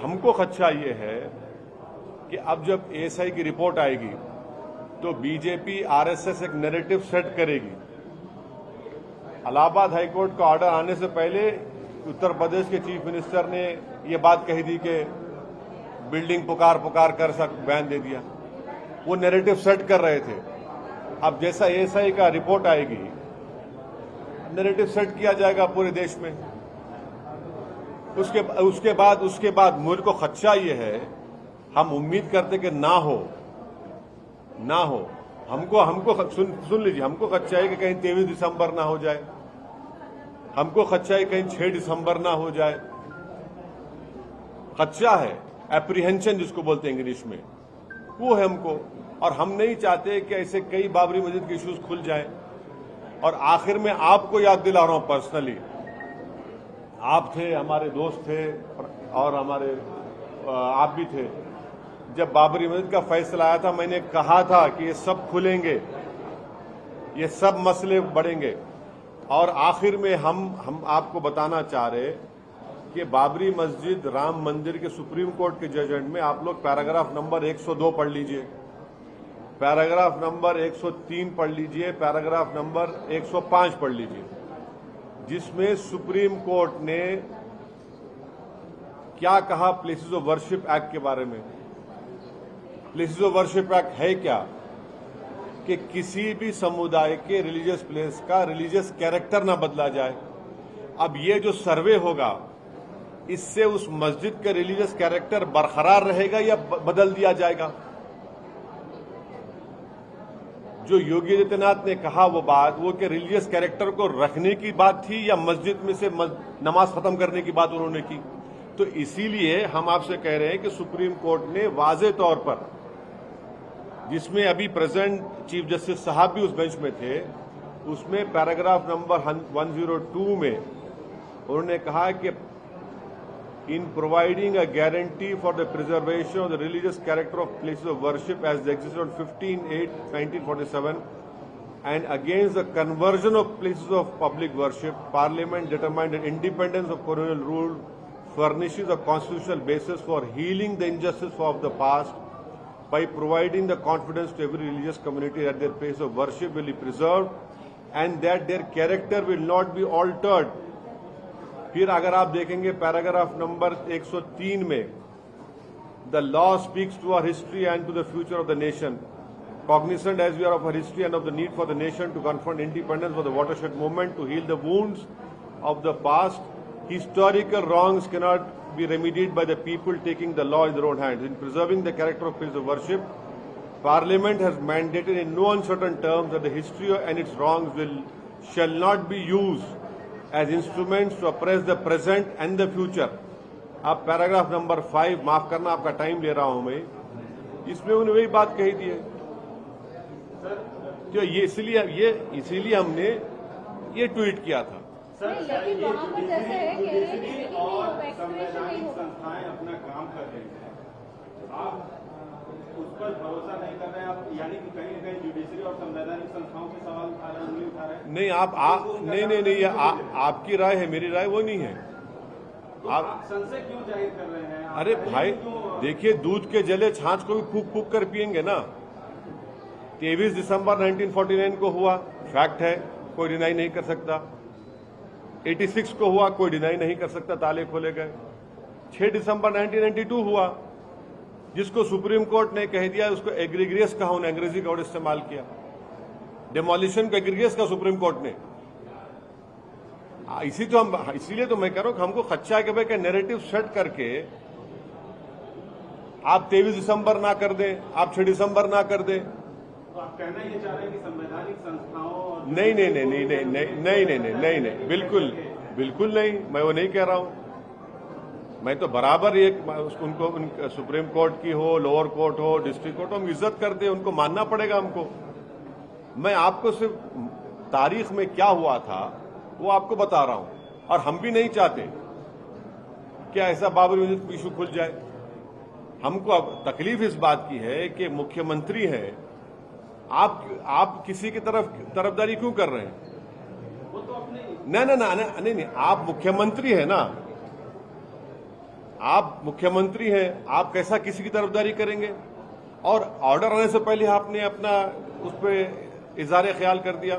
हमको खदशा ये है कि अब जब एएसआई की रिपोर्ट आएगी तो बीजेपी आरएसएस एक नैरेटिव सेट करेगी। इलाहाबाद हाईकोर्ट का ऑर्डर आने से पहले उत्तर प्रदेश के चीफ मिनिस्टर ने ये बात कही थी कि बिल्डिंग पुकार कर बैन दे दिया। वो नैरेटिव सेट कर रहे थे। अब जैसा एएसआई का रिपोर्ट आएगी, नैरेटिव सेट किया जाएगा पूरे देश में। उसके बाद मुझे को खदशा ये है, हम उम्मीद करते कि ना हो। हमको सुन लीजिए, हमको खदशा है कि कहीं 23 दिसंबर ना हो जाए, हमको खदशा है कहीं 6 दिसंबर ना हो जाए। खदशा है, एप्रीहेंशन जिसको बोलते हैं इंग्लिश में, वो है हमको। और हम नहीं चाहते कि ऐसे कई बाबरी मस्जिद के इश्यूज खुल जाएं। और आखिर में आपको याद दिला रहा हूं पर्सनली, आप थे, हमारे दोस्त थे और आप भी थे। जब बाबरी मस्जिद का फैसला आया था, मैंने कहा था कि ये सब खुलेंगे, ये सब मसले बढ़ेंगे। और आखिर में हम आपको बताना चाह रहे कि बाबरी मस्जिद राम मंदिर के सुप्रीम कोर्ट के जजमेंट में आप लोग पैराग्राफ नंबर 102 पढ़ लीजिए, पैराग्राफ नंबर 103 पढ़ लीजिए, पैराग्राफ नंबर 105 पढ़ लीजिए, जिसमें सुप्रीम कोर्ट ने क्या कहा प्लेसेस ऑफ वर्शिप एक्ट के बारे में। प्लेसेस ऑफ वर्शिप एक्ट है क्या कि किसी भी समुदाय के रिलीजियस प्लेस का रिलीजियस कैरेक्टर ना बदला जाए। अब ये जो सर्वे होगा, इससे उस मस्जिद का रिलीजियस कैरेक्टर बरकरार रहेगा या बदल दिया जाएगा। जो योगी आदित्यनाथ ने कहा वो बात, वो कि रिलीजियस कैरेक्टर को रखने की बात थी या मस्जिद में से नमाज खत्म करने की बात उन्होंने की। तो इसीलिए हम आपसे कह रहे हैं कि सुप्रीम कोर्ट ने वाज़े तौर पर, जिसमें अभी प्रेजेंट चीफ जस्टिस साहब भी उस बेंच में थे, उसमें पैराग्राफ नंबर 102 में उन्होंने कहा कि in providing a guarantee for the preservation of the religious character of places of worship as they existed on 15/8/1947 and against the conversion of places of public worship, Parliament determined that independence of colonial rule furnishes a constitutional basis for healing the injustice of the past by providing the confidence to every religious community that their place of worship will be preserved and that their character will not be altered. फिर अगर आप देखेंगे paragraph number 103 में, the law speaks to our history and to the future of the nation, cognisant as we are of our history and of the need for the nation to confront independence for the watershed movement to heal the wounds of the past. Historical wrongs cannot be remedied by the people taking the law in their own hands. In preserving the character of places of worship, Parliament has mandated in no uncertain terms that the history and its wrongs shall not be used as instruments to oppress the present and the future. आप paragraph number 5, माफ करना आपका time ले रहा हूं मैं, इसमें उन्होंने वही बात कही थी। तो ये इसीलिए हमने ये ट्वीट किया था। लेकिन वहाँ पर जैसे है कह रहे हैं कि और संवैधानिक संस्थाएं अपना काम कर रही हैं, आप उस पर भरोसा नहीं कर रहे हैं। आप यानी कि कहीं न कहीं जुडिशरी और संवैधानिक संस्थाओं के सवाल उठा रहे हैं, उंगली उठा रहे हैं। नहीं, ये आपकी राय है, मेरी राय वो नहीं है। तो आप संशय क्यों जाहिर कर रहे हैं? अरे भाई देखिए, दूध के जले छाछ को भी फूक कर पिएंगे ना। 23 दिसंबर 1949 को हुआ, फैक्ट है, कोई डिनाई नहीं कर सकता। 86 को हुआ, कोई डिनाई नहीं कर सकता, ताले खोले गए। 6 दिसंबर 1992 हुआ, जिसको सुप्रीम कोर्ट ने कह दिया, उसको एग्रीग्रियस कहा, उन्हें अंग्रेजी का वर्ड इस्तेमाल किया। डेमोलिशन को एग्रीग्रियस कहा सुप्रीम कोर्ट ने। इसीलिए तो मैं कह रहा हूं कि हमको खदशा है कि भाई नैरेटिव सेट करके आप 23 दिसंबर ना कर दें, आप 6 दिसंबर ना कर दें। तो आप कहना ये चाह रहे हैं कि संवैधानिक संस्थाओं नहीं, बिल्कुल नहीं, मैं वो नहीं कह रहा हूं। मैं तो बराबर उनको सुप्रीम कोर्ट की हो, लोअर कोर्ट हो, डिस्ट्रिक्ट कोर्ट हो, हम इज्जत करते हैं, उनको मानना पड़ेगा हमको। मैं आपको सिर्फ तारीख में क्या हुआ था वो आपको बता रहा हूं, और हम भी नहीं चाहते कि ऐसा बाबरी मस्जिद इशू खुल जाए। हमको अब तकलीफ इस बात की है कि मुख्यमंत्री हैं, आप किसी की तरफदारी क्यों कर रहे हैं? वो तो अपने नहीं, आप मुख्यमंत्री है ना, आप मुख्यमंत्री हैं, आप कैसा किसी की तरफदारी करेंगे? और ऑर्डर आने से पहले आपने अपना उस पर इज़हार ख्याल कर दिया।